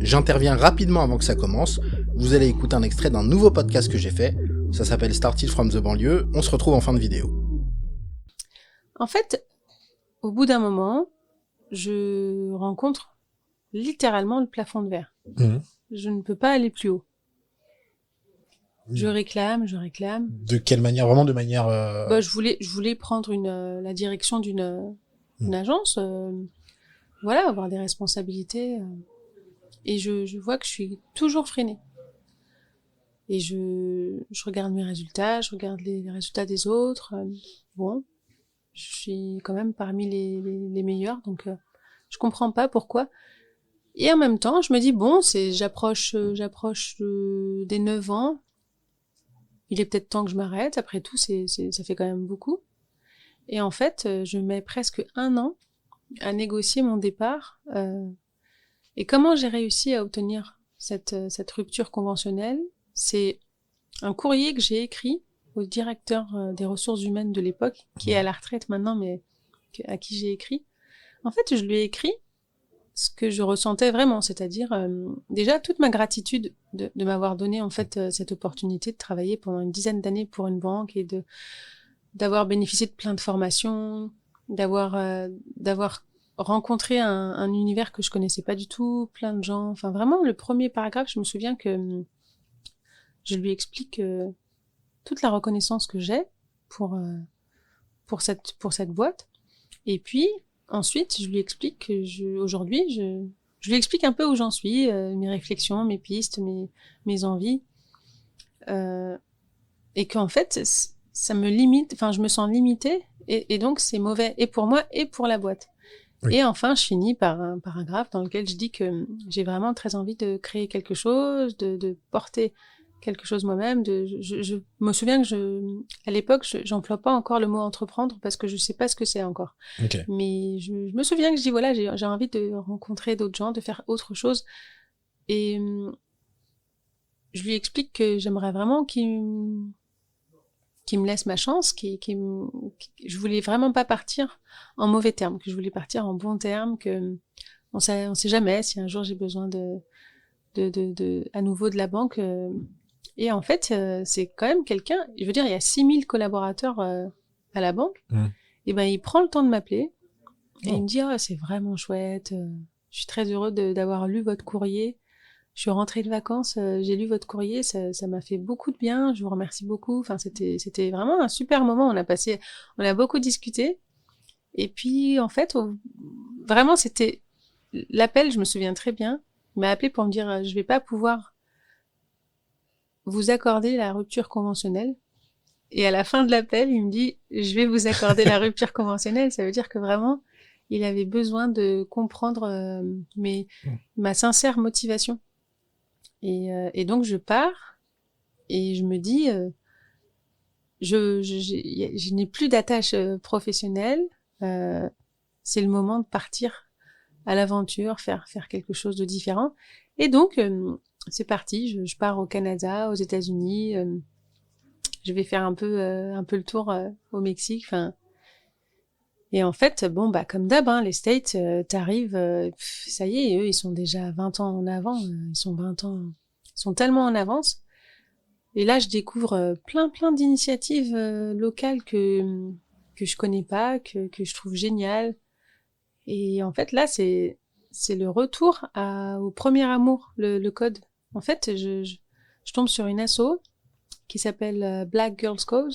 J'interviens rapidement avant que ça commence. Vous allez écouter un extrait d'un nouveau podcast que j'ai fait. Ça s'appelle Started from the banlieue. On se retrouve en fin de vidéo. En fait, au bout d'un moment, je rencontre littéralement le plafond de verre. Je ne peux pas aller plus haut. Je réclame. De quelle manière? Vraiment de manière... Je voulais prendre la direction d'une agence, voilà, avoir des responsabilités. Et je vois que je suis toujours freinée. Et je regarde mes résultats, je regarde les résultats des autres. Bon, je suis quand même parmi les meilleurs, donc je comprends pas pourquoi. Et en même temps, je me dis, bon, j'approche des 9 ans. Il est peut-être temps que je m'arrête. Après tout, ça fait quand même beaucoup. Et en fait, je mets presque 1 an à négocier mon départ. Et comment j'ai réussi à obtenir cette rupture conventionnelle? C'est un courrier que j'ai écrit au directeur des ressources humaines de l'époque, qui est à la retraite maintenant, mais à qui j'ai écrit. En fait, je lui ai écrit ce que je ressentais vraiment, c'est-à-dire déjà toute ma gratitude de m'avoir donné en fait cette opportunité de travailler pendant une dizaine d'années pour une banque et d'avoir bénéficié de plein de formations, d'avoir rencontré un univers que je connaissais pas du tout, plein de gens. Enfin vraiment, le premier paragraphe, je me souviens que je lui explique toute la reconnaissance que j'ai pour cette boîte. Et puis ensuite, je lui explique que aujourd'hui, je lui explique un peu où j'en suis, mes réflexions, mes pistes, mes envies, et qu'en fait, ça me limite. Enfin, je me sens limitée, et donc c'est mauvais et pour moi et pour la boîte. Oui. Et enfin, je finis par un paragraphe dans lequel je dis que j'ai vraiment très envie de créer quelque chose, de porter quelque chose moi-même. Je me souviens que à l'époque, j'emploie pas encore le mot entreprendre parce que je sais pas ce que c'est encore. Okay. Mais je me souviens que je dis voilà, j'ai envie de rencontrer d'autres gens, de faire autre chose. Et je lui explique que j'aimerais vraiment qu'il me laisse ma chance, je voulais vraiment pas partir en mauvais termes, que je voulais partir en bons termes, que on sait jamais si un jour j'ai besoin à nouveau de la banque. Et en fait, c'est quand même quelqu'un, je veux dire, il y a 6000 collaborateurs à la banque. Et ben, il prend le temps de m'appeler et il me dit, oh, c'est vraiment chouette, je suis très heureux d'avoir lu votre courrier. Je suis rentrée de vacances, j'ai lu votre courrier, ça m'a fait beaucoup de bien, je vous remercie beaucoup. Enfin, c'était vraiment un super moment, on a beaucoup discuté. Et puis, en fait, vraiment, c'était l'appel, je me souviens très bien. Il m'a appelé pour me dire, je vais pas pouvoir vous accorder la rupture conventionnelle. Et à la fin de l'appel, il me dit, je vais vous accorder la rupture conventionnelle. Ça veut dire que vraiment, il avait besoin de comprendre ma sincère motivation. Et donc, je pars et je me dis, je n'ai plus d'attache professionnelle. C'est le moment de partir à l'aventure, faire quelque chose de différent. Et donc, c'est parti. Je pars au Canada, aux États-Unis. Je vais faire un peu le tour au Mexique. Enfin, et en fait, bon, bah comme d'hab, hein, les States, t'arrives, ça y est, eux, ils sont déjà 20 ans en avant. Ils sont tellement en avance. Et là, je découvre plein d'initiatives locales que je connais pas, que je trouve géniales. Et en fait, là, c'est le retour au premier amour, le code. En fait, je tombe sur une asso qui s'appelle Black Girls Code.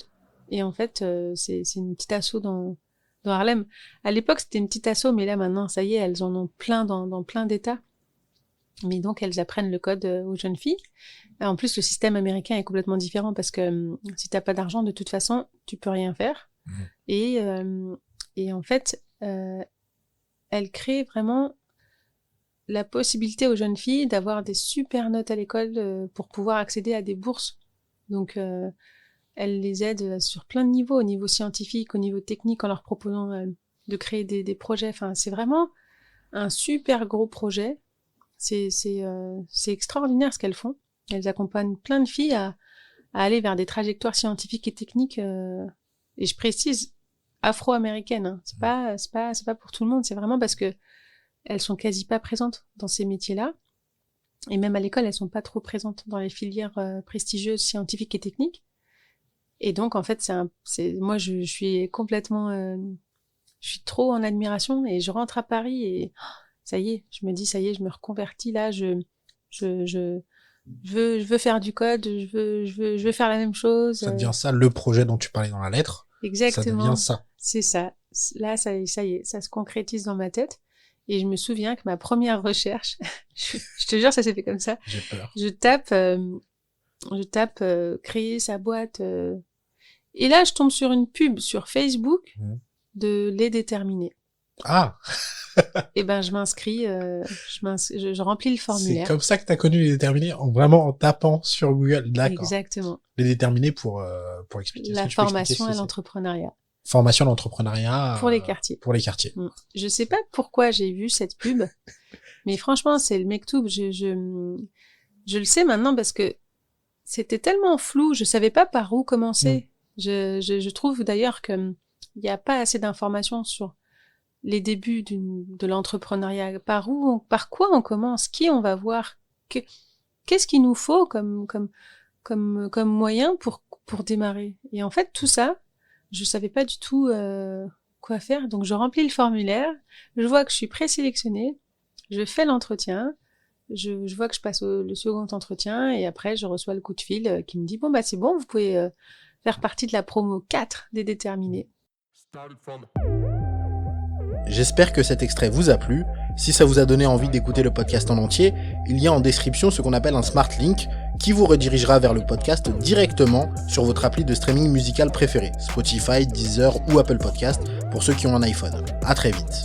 Et en fait, c'est une petite asso dans Harlem. À l'époque, c'était une petite asso, mais là, maintenant, ça y est, elles en ont plein dans plein d'États. Mais donc, elles apprennent le code aux jeunes filles. En plus, le système américain est complètement différent parce que si t'as pas d'argent, de toute façon, tu peux rien faire. Et en fait, elle crée vraiment la possibilité aux jeunes filles d'avoir des super notes à l'école pour pouvoir accéder à des bourses. Donc, elle les aide sur plein de niveaux, au niveau scientifique, au niveau technique, en leur proposant de créer des projets. Enfin, c'est vraiment un super gros projet. C'est extraordinaire ce qu'elles font. Elles accompagnent plein de filles à aller vers des trajectoires scientifiques et techniques. Et je précise, afro-américaines. Hein. C'est pas pour tout le monde. C'est vraiment parce que elles sont quasi pas présentes dans ces métiers-là. Et même à l'école, elles sont pas trop présentes dans les filières prestigieuses, scientifiques et techniques. Et donc, en fait, moi, je suis complètement, je suis trop en admiration et je rentre à Paris et ça y est, je me dis, ça y est, je me reconvertis là, je veux faire du code, je veux faire la même chose. Ça devient ça, le projet dont tu parlais dans la lettre. Exactement. Ça devient ça. C'est ça. Là, ça y est, ça se concrétise dans ma tête. Et je me souviens que ma première recherche, je te jure, ça s'est fait comme ça. J'ai peur. Je tape créer sa boîte. Et là, je tombe sur une pub sur Facebook de Les Déterminés. Ah. Et ben, je m'inscris, je remplis le formulaire. C'est comme ça que t'as connu Les Déterminés, vraiment en tapant sur Google. D'accord. Exactement. Les Déterminés pour expliquer. La formation à l'entrepreneuriat. Formation à l'entrepreneuriat. Pour les quartiers. Pour les quartiers. Je sais pas pourquoi j'ai vu cette pub, mais franchement, c'est le Mektoub. Je le sais maintenant parce que c'était tellement flou, je savais pas par où commencer. Je trouve d'ailleurs que il y a pas assez d'informations sur les débuts de l'entrepreneuriat. Par quoi on commence, qui on va voir, qu'est-ce qu'il nous faut comme moyen pour démarrer. Et en fait, tout ça, je savais pas du tout quoi faire. Donc, je remplis le formulaire, je vois que je suis présélectionnée, je fais l'entretien, je vois que je passe le second entretien et après, je reçois le coup de fil qui me dit « Bon, bah c'est bon, vous pouvez faire partie de la promo 4 des Déterminés. » J'espère que cet extrait vous a plu. Si ça vous a donné envie d'écouter le podcast en entier, il y a en description ce qu'on appelle un Smart Link qui vous redirigera vers le podcast directement sur votre appli de streaming musical préféré, Spotify, Deezer ou Apple Podcast pour ceux qui ont un iPhone. À très vite.